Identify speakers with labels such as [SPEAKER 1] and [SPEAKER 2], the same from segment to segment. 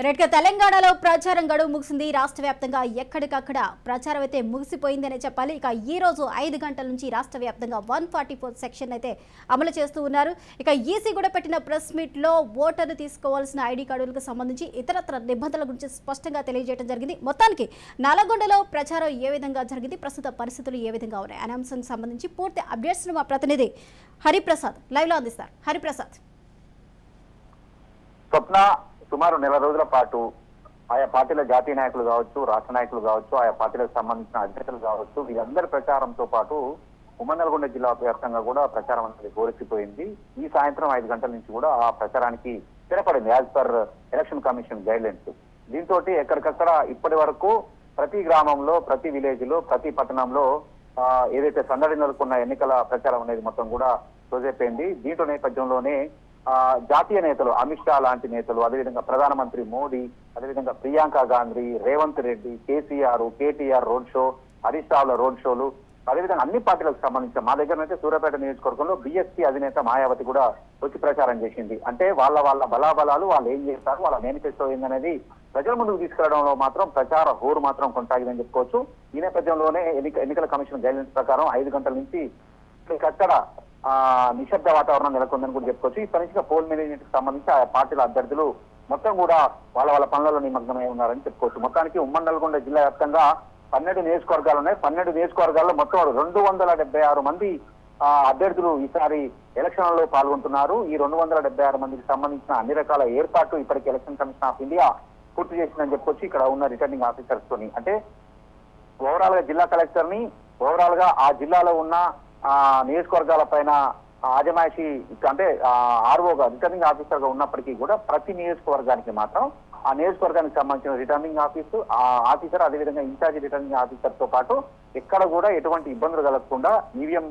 [SPEAKER 1] రెడ్గా తెలంగాణలో ప్రచారం గడువు ముగిసింది. రాష్ట్ర వ్యాప్తంగా ఎక్కడికక్కడ ప్రచారం అయితే ముగిసిపోయిందనే చెప్పాలి. ఇక ఈ రోజు 5 గంటల నుంచి రాష్ట్ర వ్యాప్తంగా 144 సెక్షన్ అయితే అమలు చేస్తూ ఉన్నారు. ఇక ఈసీ కూడా పెట్టిన ప్రెస్ మీట్ లో ఓటర్లు తీసుకోవాల్సిన ఐడి కార్డులకు సంబంధించి ఇతరత్ర నిబంధనల గురించి స్పష్టంగా తెలియజేయడం జరిగింది. మొత్తానికి నల్గొండలో ప్రచారం ఏ విధంగా జరిగింది, ప్రస్తుత పరిస్థితులు ఏ విధంగా ఉన్నాయి అనే అంశానికి సంబంధించి పూర్తి అప్డేట్స్ మా ప్రతినిధి హరిప్రసాద్ లైవ్ లో అందిస్తారు. హరిప్రసాద్.
[SPEAKER 2] స్వప్న సుమారు నెల రోజుల పాటు ఆయా పార్టీల జాతీయ నాయకులు కావచ్చు, రాష్ట్ర నాయకులు కావచ్చు, ఆయా పార్టీలకు సంబంధించిన అధ్యక్షులు కావచ్చు, వీరందరి ప్రచారంతో పాటు ఉమ్మడి నల్గొండ జిల్లా వ్యాప్తంగా కూడా ప్రచారం అనేది హోరెత్తిపోయింది. ఈ సాయంత్రం 5 గంటల నుంచి కూడా ఆ ప్రచారానికి స్థిరపడింది as per election commission guidelines. దీంతో ఎక్కడికక్కడ ఇప్పటి వరకు ప్రతి గ్రామంలో, ప్రతి విలేజ్ లో, ప్రతి పట్టణంలో ఏదైతే సందడి నెలకొన్న ఎన్నికల ప్రచారం అనేది మొత్తం కూడా రోజైపోయింది. దీంట్లో నేపథ్యంలోనే జాతీయ నేతలు అమిత్ షా లాంటి నేతలు, అదేవిధంగా ప్రధానమంత్రి మోడీ, అదేవిధంగా Priyanka Gandhi, Revanth Reddy, KCR, KTR road show, Harish Ravula road షోలు, అదేవిధంగా అన్ని పార్టీలకు సంబంధించిన మా దగ్గర అయితే సూర్యాపేట నియోజకవర్గంలో బీఎస్పీ అధినేత మాయావతి కూడా వచ్చి ప్రచారం చేసింది. అంటే వాళ్ళ బలాబలాలు, వాళ్ళు ఏం చేస్తారు, వాళ్ళ మేనిఫెస్టో ఏందనేది ప్రజల ముందుకు తీసుకురావడంలో మాత్రం ప్రచార హోరు మాత్రం కొనసాగిందని చెప్పుకోవచ్చు. ఈ నేపథ్యంలోనే ఎన్నికల కమిషన్ గైడ్లైన్స్ ప్రకారం 5 గంటల నుంచి అక్కడ నిశ్శబ్ద వాతావరణం నెలకొందని కూడా చెప్పుకోవచ్చు. ఇప్పటి నుంచి పోల్ మేనేజ్మెంట్ కి సంబంధించి ఆ పార్టీల అభ్యర్థులు మొత్తం కూడా వాళ్ళ పనులలో నిమగ్నమై ఉన్నారని చెప్పుకోవచ్చు. మొత్తానికి ఉమ్మడి నల్గొండ జిల్లా వ్యాప్తంగా 12 నియోజకవర్గాలు ఉన్నాయి. 12 నియోజకవర్గాల్లో మొత్తం 276 మంది అభ్యర్థులు ఈసారి ఎలక్షన్లలో పాల్గొంటున్నారు. ఈ 276 మందికి సంబంధించిన అన్ని రకాల ఏర్పాట్లు ఇప్పటికీ ఎలక్షన్ కమిషన్ ఆఫ్ ఇండియా పూర్తి చేసిందని చెప్పుకోవచ్చు. ఇక్కడ ఉన్న రిటర్నింగ్ ఆఫీసర్స్ తోని, అంటే ఓవరాల్ గా జిల్లా కలెక్టర్ ని, ఓవరాల్ గా ఆ జిల్లాలో ఉన్న నియోజకవర్గాల పైన ఆజమాయిషి, అంటే ఆర్ఓగా రిటర్నింగ్ ఆఫీసర్ గా ఉన్నప్పటికీ కూడా ప్రతి నియోజకవర్గానికి మాత్రం ఆ నియోజకవర్గానికి సంబంధించిన రిటర్నింగ్ ఆఫీసర్, అదేవిధంగా ఇన్ఛార్జి రిటర్నింగ్ ఆఫీసర్ తో పాటు ఎక్కడ కూడా ఎటువంటి ఇబ్బందులు కలగకుండా ఈవీఎం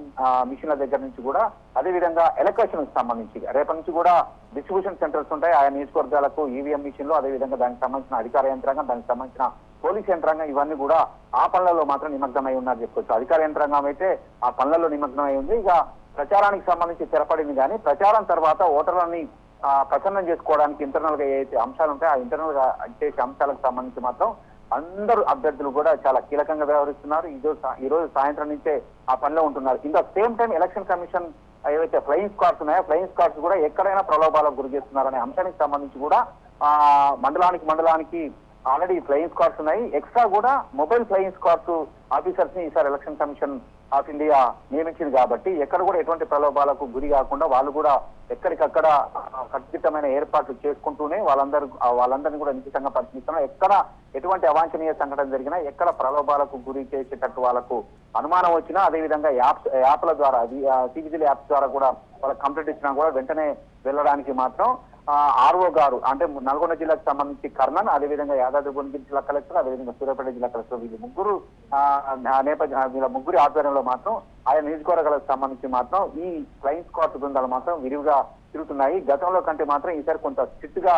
[SPEAKER 2] మిషన్ల దగ్గర నుంచి కూడా, అదేవిధంగా ఎలక్షన్ కి సంబంధించి రేపటి నుంచి కూడా డిస్ట్రిబ్యూషన్ సెంటర్స్ ఉంటాయి ఆయా నియోజకవర్గాలకు. ఈవీఎం మిషన్లు, అదేవిధంగా దానికి సంబంధించిన అధికార యంత్రాంగం, దానికి సంబంధించిన పోలీస్ యంత్రాంగం, ఇవన్నీ కూడా ఆ పనులలో మాత్రం నిమగ్నమై ఉన్నారు చెప్పుకోవచ్చు. అధికార యంత్రాంగం అయితే ఆ పనులలో నిమగ్నమై ఉంది. ఇక ప్రచారానికి సంబంధించి స్థిరపడింది. కానీ ప్రచారం తర్వాత ఓటర్లని ప్రసన్నం చేసుకోవడానికి ఇంటర్నల్ గా ఏదైతే అంశాలు ఉంటాయో ఆ ఇంటర్నల్ గా చేసే అంశాలకు సంబంధించి మాత్రం అందరూ అభ్యర్థులు కూడా చాలా కీలకంగా వ్యవహరిస్తున్నారు. ఈ రోజు సాయంత్రం నుంచే ఆ పనిలో ఉంటున్నారు. ఇంకా సేమ్ టైం ఎలక్షన్ కమిషన్ ఏవైతే ఫ్లయింగ్ స్క్వాడ్స్ ఉన్నాయో ఫ్లయింగ్ స్క్వాడ్స్ కూడా ఎక్కడైనా ప్రలోభాలకు గురి చేస్తున్నారనే అంశానికి సంబంధించి కూడా మండలానికి ఆల్రెడీ ఫ్లయింగ్ స్క్వాడ్స్ ఉన్నాయి. ఎక్స్ట్రా కూడా మొబైల్ ఫ్లయింగ్ స్క్వాడ్స్ ఆఫీసర్స్ ని ఈసారి ఎలక్షన్ కమిషన్ ఆఫ్ ఇండియా నియమించింది. కాబట్టి ఎక్కడ కూడా ఎటువంటి ప్రలోభాలకు గురి కాకుండా వాళ్ళు కూడా ఎక్కడికక్కడ ఖచ్చితమైన ఏర్పాట్లు చేసుకుంటూనే వాళ్ళందరినీ కూడా నిశ్చితంగా పరిశీలిస్తున్నారు. ఎక్కడ ఎటువంటి అవాంఛనీయ సంఘటన జరిగినా, ఎక్కడ ప్రలోభాలకు గురి చేసేటట్టు వాళ్ళకు అనుమానం వచ్చినా, అదేవిధంగా యాప్ల ద్వారా, సివిజిల్ యాప్స్ ద్వారా కూడా వాళ్ళకి కంప్లైంట్ ఇచ్చినా కూడా వెంటనే వెళ్ళడానికి మాత్రం ఆర్ఓ గారు, అంటే నల్గొండ జిల్లాకు సంబంధించి కర్ణన్, అదేవిధంగా యాదాద్రి భువనగిరి జిల్లా కలెక్టర్, అదేవిధంగా సూర్యాపేట జిల్లా కలెక్టర్, వీళ్ళ ముగ్గురి ఆధ్వర్యంలో మాత్రం ఆయా నియోజకవర్గాలకు సంబంధించి మాత్రం ఈ ఫ్లయింగ్ స్క్వాడ్ బృందాలు మాత్రం విరివిగా తిరుగుతున్నాయి. గతంలో కంటే మాత్రం ఈసారి కొంత స్ట్రిక్ట్ గా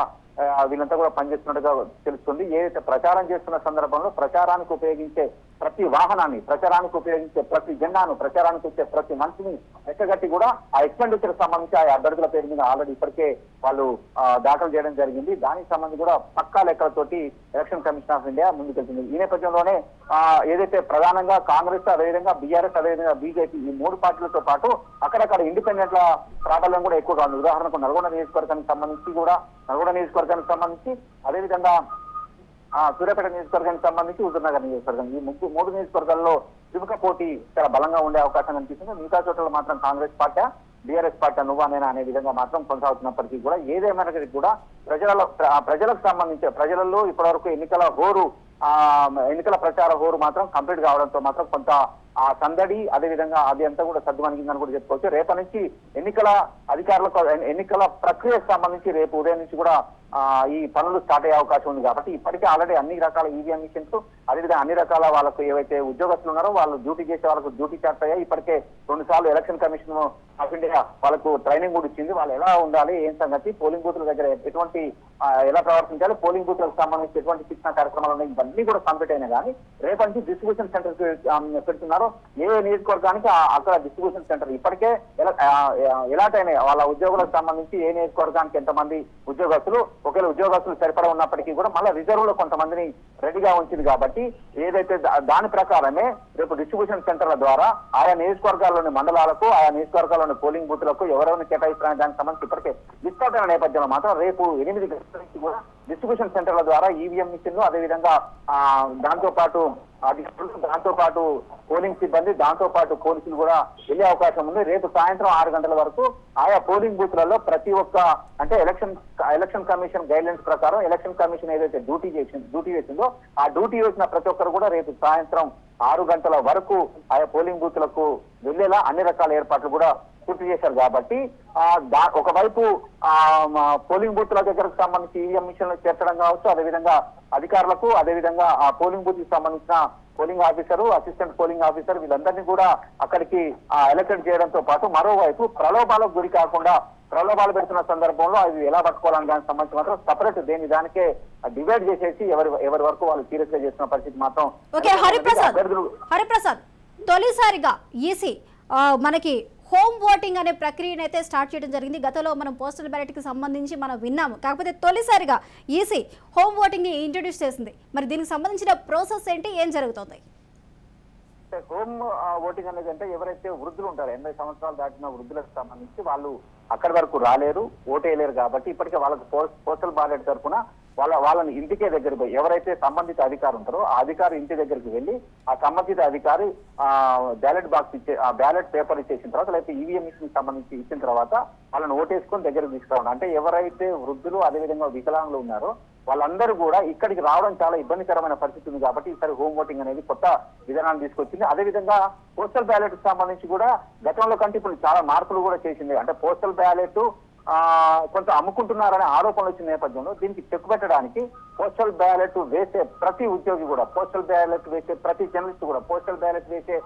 [SPEAKER 2] వీళ్ళంతా కూడా పనిచేస్తున్నట్టుగా తెలుస్తుంది. ఏదైతే ప్రచారం చేస్తున్న సందర్భంలో ప్రచారానికి ఉపయోగించే ప్రతి వాహనాన్ని, ప్రచారానికి ఉపయోగించే ప్రతి జెండాను, ప్రచారానికి వచ్చే ప్రతి మనిషిని ఎక్కగట్టి కూడా ఆ ఎక్స్పెండిచర్ సంబంధించి ఆ అభ్యర్థుల పేరు మీద ఆల్రెడీ ఇప్పటికే వాళ్ళు దాఖలు చేయడం జరిగింది. దానికి సంబంధించి కూడా పక్కా లెక్కలతోటి ఎలక్షన్ కమిషన్ ఆఫ్ ఇండియా ముందుకెళ్తుంది. ఈ నేపథ్యంలోనే ఏదైతే ప్రధానంగా కాంగ్రెస్, అదేవిధంగా బీఆర్ఎస్, అదేవిధంగా బీజేపీ, ఈ 3 పార్టీలతో పాటు అక్కడక్కడ ఇండిపెండెంట్ల ప్రాబల్యం కూడా ఎక్కువగా ఉంది. ఉదాహరణకు నల్గొండ నియోజకవర్గానికి సంబంధించి అదేవిధంగా సూర్యాపేట నియోజకవర్గానికి సంబంధించి హుజూర్నగర్ నియోజకవర్గం, ఈ 3 నియోజకవర్గాల్లో త్రిముఖ పోటీ చాలా బలంగా ఉండే అవకాశం కనిపిస్తుంది. మిగతా చోట్ల మాత్రం కాంగ్రెస్ పార్టీ, బీఆర్ఎస్ పార్టీ నువ్వా నేనా అనే విధంగా మాత్రం కొనసాగుతున్నప్పటికీ కూడా ఏదేమైనప్పటికీ కూడా ప్రజలకు సంబంధించి ప్రజలలో ఇప్పటివరకు ఎన్నికల ప్రచార హోరు మాత్రం కంప్లీట్ కావడంతో మాత్రం కొంత ఆ సందడి, అదేవిధంగా అది అంతా కూడా సద్దుమణిగిందని కూడా చెప్పుకోవచ్చు. రేపటి నుంచి ఎన్నికల ప్రక్రియకు సంబంధించి రేపు ఉదయం నుంచి కూడా ఈ పనులు స్టార్ట్ అయ్యే అవకాశం ఉంది. కాబట్టి ఇప్పటికే ఆల్రెడీ అన్ని రకాల ఈవీఎం మిషన్స్, అదేవిధంగా అన్ని రకాల వాళ్ళకు ఏవైతే ఉద్యోగస్తులు ఉన్నారో వాళ్ళు డ్యూటీ చేసే వాళ్ళకు డ్యూటీ చార్ట్ అయ్యాయి. ఇప్పటికే 2 సార్లు ఎలక్షన్ కమిషన్ ఆఫ్ ఇండియా వాళ్ళకు ట్రైనింగ్ కూడా ఇచ్చింది. వాళ్ళు ఎలా ఉండాలి, ఏం సంగతి, పోలింగ్ బూత్ల దగ్గర ఎటువంటి ఎలా ప్రవర్తించాలి, పోలింగ్ బూత్లకు సంబంధించి ఎటువంటి శిక్షణ కార్యక్రమాలు ఉన్నాయి, ఇవన్నీ కూడా కంప్లీట్ అయినా కానీ రేపటి నుంచి డిస్ట్రిబ్యూషన్ సెంటర్ పెడుతున్నారు. ఏ నియోజకవర్గానికి అక్కడ డిస్ట్రిబ్యూషన్ సెంటర్ ఇప్పటికే ఎలాంటి వాళ్ళ ఉద్యోగులకు సంబంధించి ఏ నియోజకవర్గానికి ఎంతమంది ఉద్యోగస్తులు ఒకవేళ ఉద్యోగస్తులు సరిపడా ఉన్నప్పటికీ కూడా మళ్ళీ రిజర్వ్ లో కొంతమందిని రెడీగా ఉంచింది కాబట్టి ఏదైతే దాని ప్రకారమే రేపు డిస్ట్రిబ్యూషన్ సెంటర్ల ద్వారా ఆయా నియోజకవర్గాల్లోని మండలాలకు ఆయా నియోజకవర్గాల్లోని పోలింగ్ బూత్లకు ఎవరెవరిని కేటాయిస్తున్నారని దానికి సంబంధించి ఇప్పటికే లిస్ట్ అవుట్ అయిన నేపథ్యంలో మాత్రం రేపు 8 గంటల నుంచి కూడా డిస్ట్రిబ్యూషన్ సెంటర్ల ద్వారా ఈవీఎం మిషన్లు అదేవిధంగా దాంతో పాటు పోలింగ్ సిబ్బంది దాంతో పాటు పోలీసులు కూడా వెళ్లే అవకాశం ఉంది. రేపు సాయంత్రం 6 గంటల వరకు ఆయా పోలింగ్ బూత్లలో ప్రతి ఒక్క అంటే ఎలక్షన్ కమిషన్ గైడ్ లైన్స్ ప్రకారం ఎలక్షన్ కమిషన్ ఏదైతే డ్యూటీ వేసిందో ఆ డ్యూటీ వేసిన ప్రతి ఒక్కరు కూడా రేపు సాయంత్రం 6 గంటల వరకు ఆయా పోలింగ్ బూత్లకు వెళ్లేలా అన్ని రకాల ఏర్పాట్లు కూడా పూర్తి చేశారు. కాబట్టి ఒకవైపు పోలింగ్ బూత్ల దగ్గరకు సంబంధించి ఈవీఎం మిషన్లు చేర్చడం కావచ్చు, అదేవిధంగా అధికారులకు అదేవిధంగా ఆ పోలింగ్ బూత్ కి సంబంధించిన polling officer, assistant polling officer వీళ్ళందరినీ కూడా అక్కడికి ఎలక్ట్ చేయడంతో పాటు మరోవైపు ప్రలోభాలకు గురి కాకుండా ప్రలోభాలు పెడుతున్న సందర్భంలో అవి ఎలా పట్టుకోవాలని దానికి సంబంధించి మాత్రం సపరేట్ దానికే డివైడ్ చేసేసి ఎవరి వరకు వాళ్ళు సీరియస్ గా చేస్తున్న పరిస్థితి మాత్రం.
[SPEAKER 1] హరిప్రసాద్ తొలిసారిగా ఈసీ మనకి హోమ్ ఓటింగ్ అనే ప్రక్రియను అయితే స్టార్ట్ చేయడం జరిగింది. గతంలో మనం పోస్టల్ బ్యాలెట్ కి సంబంధించి మనం విన్నాము. కాకపోతే తొలిసారిగా ఈసీ హోమ్ ఓటింగ్ ని ఇంట్రొడ్యూస్ చేసింది. మరి దీనికి సంబంధించిన ప్రాసెస్ ఏంటి, ఏం జరుగుతుంది?
[SPEAKER 2] హోమ్ ఓటింగ్ అనేది అంటే ఎవరైతే వృద్ధులు ఉంటారో 80 సంవత్సరాలు దాటిన వృద్ధులకు సంబంధించి వాళ్ళు అక్కడి వరకు రాలేరు, ఓటు వేయలేరు. కాబట్టి ఇప్పటికే వాళ్ళకి పోస్టల్ బ్యాలెట్ తరఫున వాళ్ళని ఇంటికే దగ్గర పోయి ఎవరైతే సంబంధిత అధికారి ఉంటారో ఆ అధికారి ఇంటి దగ్గరికి వెళ్ళి ఆ సంబంధిత అధికారి బ్యాలెట్ బాక్స్ బ్యాలెట్ పేపర్ ఇచ్చేసిన తర్వాత లేకపోతే ఈవీఎం మిషన్ సంబంధించి ఇచ్చిన తర్వాత వాళ్ళని ఓటేసుకొని దగ్గరకు తీసుకురావడం. అంటే ఎవరైతే వృద్ధులు అదేవిధంగా వికలాంగులు ఉన్నారో వాళ్ళందరూ కూడా ఇక్కడికి రావడం చాలా ఇబ్బందికరమైన పరిస్థితి ఉంది. కాబట్టి ఈసారి హోమ్ ఓటింగ్ అనేది కొత్త విధానాన్ని తీసుకొచ్చింది. అదేవిధంగా పోస్టల్ బ్యాలెట్ సంబంధించి కూడా గతంలో కంటే ఇప్పుడు చాలా మార్పులు కూడా చేసింది. అంటే పోస్టల్ బ్యాలెట్ కొంత అమ్ముకుంటున్నారనే ఆరోపణలు వచ్చిన నేపథ్యంలో దీనికి చెక్ పెట్టడానికి పోస్టల్ బ్యాలెట్ వేసే ప్రతి ఉద్యోగి కూడా, పోస్టల్ బ్యాలెట్ వేసే ప్రతి జర్నలిస్ట్ కూడా, పోస్టల్ బ్యాలెట్ వేసే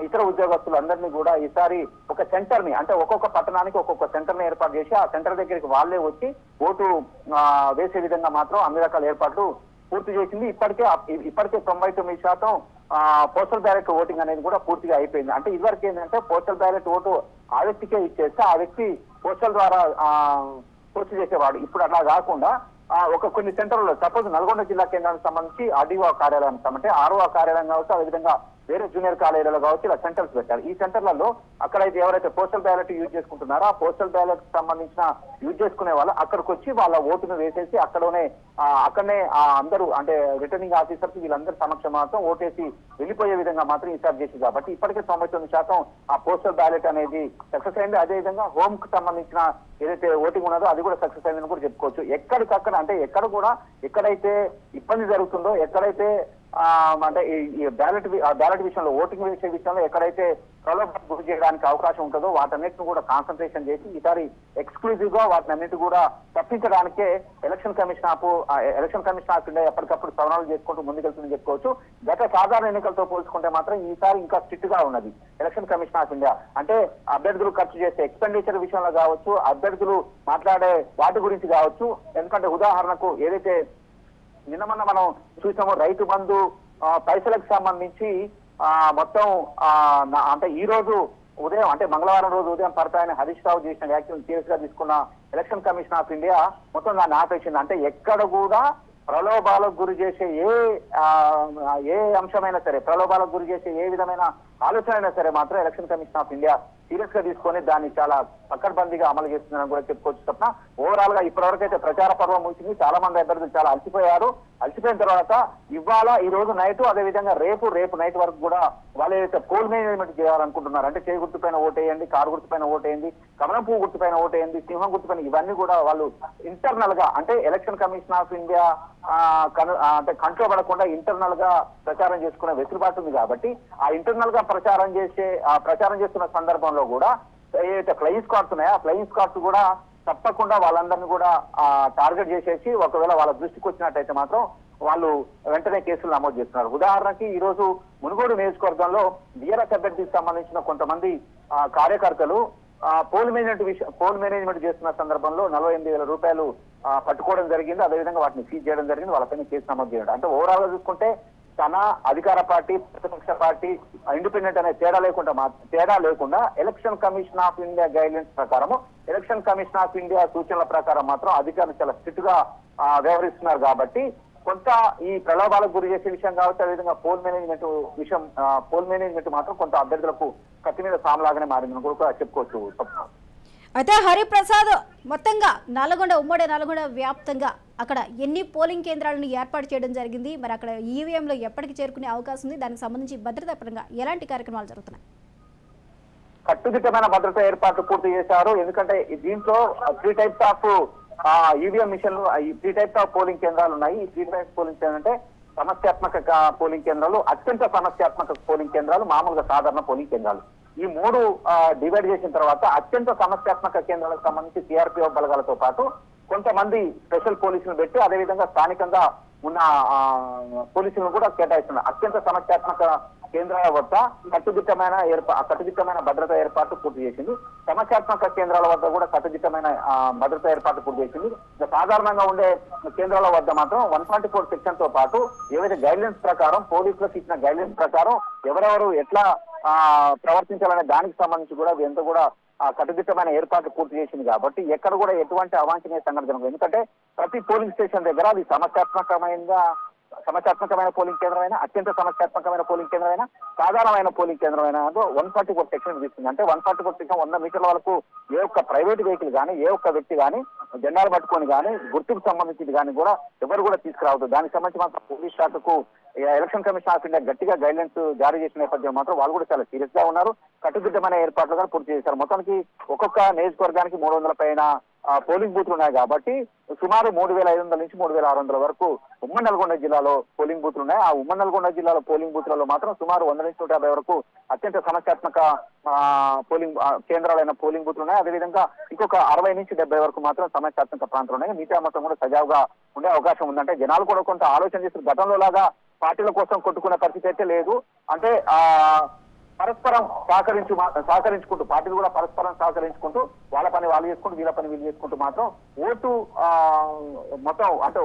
[SPEAKER 2] ఇతర ఉద్యోగస్తులందరినీ కూడా ఈసారి ఒక సెంటర్ ని అంటే ఒక్కొక్క పట్టణానికి ఒక్కొక్క సెంటర్ ని ఏర్పాటు చేసి ఆ సెంటర్ దగ్గరికి వాళ్ళే వచ్చి ఓటు వేసే విధంగా మాత్రం అన్ని రకాల ఏర్పాట్లు పూర్తి చేసింది. ఇప్పటికే 99% పోస్టల్ బ్యాలెట్ ఓటింగ్ అనేది కూడా పూర్తిగా అయిపోయింది. అంటే ఇదివరకు ఏంటంటే పోస్టల్ బ్యాలెట్ ఓటు ఆ వ్యక్తికే ఇచ్చేస్తే ఆ వ్యక్తి పోస్టల్ ద్వారా పూర్తి చేసేవాడు. ఇప్పుడు అట్లా కాకుండా కొన్ని సెంటర్లలో సపోజ్ నల్గొండ జిల్లా కేంద్రానికి సంబంధించి ఆర్డీఓ కార్యాలయం అంటే ఆర్ఓ కార్యాలయం కావచ్చు, అదేవిధంగా వేరే జూనియర్ కాలేజీలో కావచ్చు ఇలా సెంటర్స్ పెట్టారు. ఈ సెంటర్లలో అక్కడైతే ఎవరైతే పోస్టల్ బ్యాలెట్ యూజ్ చేసుకుంటున్నారో ఆ పోస్టల్ బ్యాలెట్ సంబంధించిన యూజ్ చేసుకునే వాళ్ళు అక్కడికి వచ్చి వాళ్ళ ఓటును వేసేసి అక్కడనే అందరూ అంటే రిటర్నింగ్ ఆఫీసర్స్ వీళ్ళందరూ సమక్షం మాత్రం ఓటేసి వెళ్ళిపోయే విధంగా మాత్రం ఈసారి చేసింది. కాబట్టి ఇప్పటికే 99% ఆ పోస్టల్ బ్యాలెట్ అనేది సక్సెస్ అయింది. అదేవిధంగా హోమ్ కు సంబంధించిన ఏదైతే ఓటింగ్ ఉన్నదో అది కూడా సక్సెస్ అయిందని కూడా చెప్పుకోవచ్చు. ఎక్కడికక్కడ అంటే ఎక్కడైతే ఇబ్బంది జరుగుతుందో, ఎక్కడైతే అంటే ఈ బ్యాలెట్ విషయంలో ఓటింగ్ వేసే విషయంలో ఎక్కడైతే ప్రలోభాలకు గురి చేయడానికి అవకాశం ఉంటుందో వాటన్నిటిని కూడా కాన్సన్ట్రేషన్ చేసి ఈసారి ఎక్స్క్లూజివ్ గా వాటినన్నిటి కూడా తప్పించడానికే ఎలక్షన్ కమిషన్ ఆఫ్ ఇండియా ఎప్పటికప్పుడు సవరణలు చేసుకుంటూ ముందుకెళ్తుందని చెప్పుకోవచ్చు. గత సాధారణ ఎన్నికలతో పోల్చుకుంటే మాత్రం ఈసారి ఇంకా స్ట్రిక్ట్ గా ఉన్నది ఎలక్షన్ కమిషన్ ఆఫ్ ఇండియా. అంటే అభ్యర్థులు ఖర్చు చేసే ఎక్స్పెండిచర్ విషయంలో కావచ్చు, అభ్యర్థులు మాట్లాడే వాటి గురించి కావచ్చు. ఎందుకంటే ఉదాహరణకు ఏదైతే నిన్న మనం చూసాము రైతు బంధు పైసలకు సంబంధించి మొత్తం అంటే ఈ రోజు ఉదయం అంటే మంగళవారం రోజు ఉదయం పడతాయని హరీష్ రావు చేసిన వ్యాఖ్యలను సీరియస్ గా తీసుకున్న ఎలక్షన్ కమిషన్ ఆఫ్ ఇండియా మొత్తం దాన్ని ఆపేసింది. అంటే ఎక్కడ కూడా ప్రలోభాలకు గురి చేసే ఏ అంశమైనా సరే, ప్రలోభాలకు గురి చేసే ఏ విధమైన ఆలోచన అయినా సరే మాత్రం election commission of India serious గా తీసుకొని దాన్ని చాలా పకడ్బందీగా అమలు చేస్తుందని కూడా చెప్పుకోవచ్చు. తప్ప ఓవరాల్ గా ఇప్పటివరకైతే ప్రచార పర్వం ముగిసింది. చాలా మంది అభ్యర్థులు చాలా అలసిపోయిన తర్వాత ఇవాళ ఈ రోజు నైట్ అదేవిధంగా రేపు నైట్ వరకు కూడా వాళ్ళు ఏదైతే పోల్ మేనేజ్మెంట్ చేయాలనుకుంటున్నారు అంటే చేయి గుర్తుపైన ఓటేయండి, కారు గుర్తుపైన ఓటేయండి, కమలం పువ్వు గుర్తుపైన ఓటేయండి, సింహం గుర్తుపైన ఇవన్నీ కూడా వాళ్ళు ఇంటర్నల్ గా అంటే ఎలక్షన్ కమిషన్ ఆఫ్ ఇండియా అంటే కంట్రోల్ పడకుండా ఇంటర్నల్ గా ప్రచారం చేసుకునే వెసులుబాటు ఉంది. కాబట్టి ఆ ఇంటర్నల్ గా ప్రచారం చేస్తున్న సందర్భంలో కూడా ఏదైతే ఫ్లయింగ్ స్క్వాడ్స్ ఉన్నాయో ఆ ఫ్లయింగ్ స్క్వాడ్స్ కూడా తప్పకుండా వాళ్ళందరినీ కూడా టార్గెట్ చేసేసి ఒకవేళ వాళ్ళ దృష్టికి వచ్చినట్టయితే మాత్రం వాళ్ళు వెంటనే కేసులు నమోదు చేస్తున్నారు. ఉదాహరణకి ఈ రోజు మునుగోడు నియోజకవర్గంలో బీఆర్ఎస్ అభ్యర్థికి సంబంధించిన కొంతమంది కార్యకర్తలు పోల్ మేనేజ్మెంట్ చేస్తున్న సందర్భంలో 48,000 రూపాయలు పట్టుకోవడం జరిగింది. అదేవిధంగా వాటిని సీజ్ చేయడం జరిగింది, వాళ్ళపైన కేసు నమోదు చేయడం. అంటే ఓవరాల్ గా చూసుకుంటే తన అధికార పార్టీ, ప్రతిపక్ష పార్టీ, ఇండిపెండెంట్ అనే తేడా లేకుండా election commission of India guidelines ప్రకారము, ఎలక్షన్ కమిషన్ ఆఫ్ ఇండియా సూచనల ప్రకారం మాత్రం అధికారులు చాలా స్ట్రిక్ట్ గా వ్యవహరిస్తున్నారు. కాబట్టి కొంత ఈ ప్రలోభాలకు గురి చేసే విషయం కావచ్చు, అదేవిధంగా పోల్ మేనేజ్మెంట్ మాత్రం కొంత అభ్యర్థులకు కత్తి మీద సామలాగానే మారిందని కూడా చెప్పుకోవచ్చు.
[SPEAKER 1] అయితే హరిప్రసాద్, మొత్తంగా ఉమ్మడి నల్గొండ వ్యాప్తంగా అక్కడ ఎన్ని పోలింగ్ కేంద్రాలను ఏర్పాటు చేయడం జరిగింది, మరి అక్కడ ఈవీఎంలో ఎప్పటికి చేరుకునే అవకాశం ఉంది, దానికి సంబంధించి భద్రతా పరంగా ఎలాంటి కార్యక్రమాలు జరుగుతున్నాయి?
[SPEAKER 2] కట్టుదిట్టమైన భద్రతా ఏర్పాట్లు పూర్తి చేశారు. ఎందుకంటే దీంట్లో 3 టైప్స్ ఆఫ్ ఈవీఎం మిషన్లు, 3 టైప్స్ ఆఫ్ పోలింగ్ కేంద్రాలు ఉన్నాయి. ఈ 3 టైప్స్ పోలింగ్ కేంద్రాలు అంటే సమస్యాత్మక పోలింగ్ కేంద్రాలు, అత్యంత సమస్యాత్మక పోలింగ్ కేంద్రాలు, మామూలుగా సాధారణ పోలింగ్ కేంద్రాలు. ఈ 3 డివైడ్ చేసిన తర్వాత అత్యంత సమస్యాత్మక కేంద్రాలకు సంబంధించి సిఆర్పిఎఫ్ బలగాలతో పాటు కొంతమంది స్పెషల్ పోలీసులు పెట్టి అదేవిధంగా స్థానికంగా ఉన్న పోలీసులను కూడా కేటాయిస్తున్నారు. అత్యంత సమస్యాత్మక కేంద్రాల వద్ద కట్టుదిట్టమైన భద్రతా ఏర్పాట్లు పూర్తి చేసింది. సమస్యాత్మక కేంద్రాల వద్ద కూడా కట్టుదిట్టమైన భద్రతా ఏర్పాట్లు పూర్తి చేసింది. సాధారణంగా ఉండే కేంద్రాల వద్ద మాత్రం 144 సెక్షన్ తో పాటు ఏవైతే గైడ్లైన్స్ ప్రకారం, పోలీసులకు ఇచ్చిన గైడ్లైన్స్ ప్రకారం ఎవరెవరు ఎట్లా ప్రవర్తించాలనే దానికి సంబంధించి కూడా ఎంత కూడా కట్టుదిట్టమైన ఏర్పాట్లు పూర్తి చేసింది. కాబట్టి ఎక్కడ కూడా ఎటువంటి అవాంఛనీయ సంఘటన జరగదు. ఎందుకంటే ప్రతి పోలింగ్ స్టేషన్ దగ్గర అది సమస్యాత్మకమైన పోలింగ్ కేంద్రమైన, అత్యంత సమస్యాత్మకమైన పోలింగ్ కేంద్రమైన, సాధారణమైన పోలింగ్ కేంద్రమైన 144 సెక్షన్ తీసుకుంది. అంటే 144 సెక్షన్ 100 మీటర్ల వరకు ఏ ఒక్క ప్రైవేట్ వెహికల్ కానీ, ఏ ఒక్క వ్యక్తి కానీ జెండాలు పట్టుకొని కానీ, గుర్తుకు సంబంధించింది కానీ కూడా ఎవరు కూడా తీసుకురావద్దు. దానికి సంబంధించి మాత్రం పోలీస్ శాఖకు ఎలక్షన్ కమిషన్ ఆఫ్ ఇండియా గట్టిగా గైడ్లైన్స్ జారీ చేసిన నేపథ్యం మాత్రం వాళ్ళు కూడా చాలా సీరియస్ గా ఉన్నారు. కట్టుదిట్టమైన ఏర్పాట్లు కూడా పూర్తి చేశారు. మొత్తానికి ఒక్కొక్క నియోజకవర్గానికి 300 పైన పోలింగ్ బూత్లు ఉన్నాయి. కాబట్టి సుమారు 3500 నుంచి 3600 వరకు ఉమ్మడి నల్గొండ జిల్లాలో పోలింగ్ బూత్లు ఉన్నాయి. ఆ ఉమ్మడి నల్గొండ జిల్లాలో పోలింగ్ బూత్లలో మాత్రం సుమారు 100 నుంచి 150 వరకు అత్యంత సమస్యాత్మక పోలింగ్ కేంద్రాలైన పోలింగ్ బూత్లు ఉన్నాయి. అదేవిధంగా ఇంకొక 60 నుంచి 70 వరకు మాత్రం సమస్యాత్మక ప్రాంతాలు ఉన్నాయి. మిగతా మొత్తం కూడా సజావుగా ఉండే అవకాశం ఉందంటే జనాలు కూడా కొంత ఆలోచన చేస్తారు. గతంలో లాగా పార్టీల కోసం కొట్టుకునే పరిస్థితి అయితే లేదు. అంటే పరస్పరం సహకరించుకుంటూ పార్టీలు కూడా పరస్పరం సహకరించుకుంటూ వాళ్ళ పని వాళ్ళు చేసుకుంటూ, వీళ్ళ పని వీళ్ళు చేసుకుంటూ మాత్రం ఓటు మొత్తం అంటే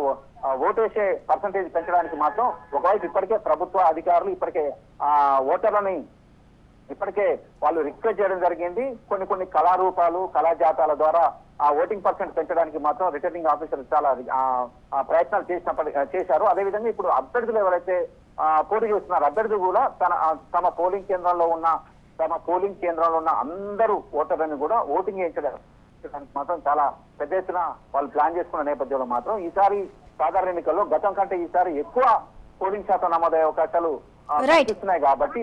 [SPEAKER 2] ఓటు వేసే పర్సంటేజ్ పెంచడానికి మాత్రం ఒకవైపు ఇప్పటికే ప్రభుత్వ అధికారులు ఇప్పటికే ఓటర్లని ఇప్పటికే వాళ్ళు రిక్వెస్ట్ చేయడం జరిగింది. కొన్ని కళారూపాలు, కళాజాతాల ద్వారా ఆ ఓటింగ్ పర్సెంట్ పెంచడానికి మాత్రం రిటర్నింగ్ ఆఫీసర్ చాలా ప్రయత్నాలు చేశారు. అదేవిధంగా ఇప్పుడు అభ్యర్థులు ఎవరైతే పోటీ చేస్తున్నారు, అభ్యర్థులు కూడా తమ పోలింగ్ కేంద్రంలో ఉన్న అందరూ ఓటర్లను కూడా ఓటింగ్ చేయించడానికి మాత్రం చాలా పెద్ద ఎత్తున వాళ్ళు ప్లాన్ చేసుకున్న నేపథ్యంలో మాత్రం ఈసారి సాధారణ ఎన్నికల్లో గతం కంటే ఈసారి ఎక్కువ పోలింగ్ శాతం నమోదయ్యే అవకాశాలు కనిపిస్తున్నాయి. కాబట్టి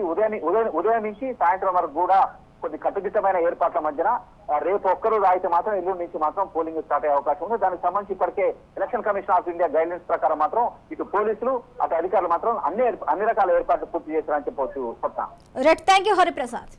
[SPEAKER 2] ఉదయం నుంచి సాయంత్రం వరకు కూడా కొద్ది కట్టుదిట్టమైన ఏర్పాట్ల మధ్యన రేపు ఒక్కరోజు అయితే మాత్రం ఎల్లుండి నుంచి మాత్రం పోలింగ్ స్టార్ట్ అయ్యే అవకాశం ఉంది. దానికి సంబంధించి ఇప్పటికే election commission of India guidelines ప్రకారం మాత్రం ఇటు పోలీసులు అటు అధికారులు మాత్రం అన్ని రకాల ఏర్పాట్లు పూర్తి చేశారని చెప్పవచ్చు.
[SPEAKER 1] Thank you Hariprasad.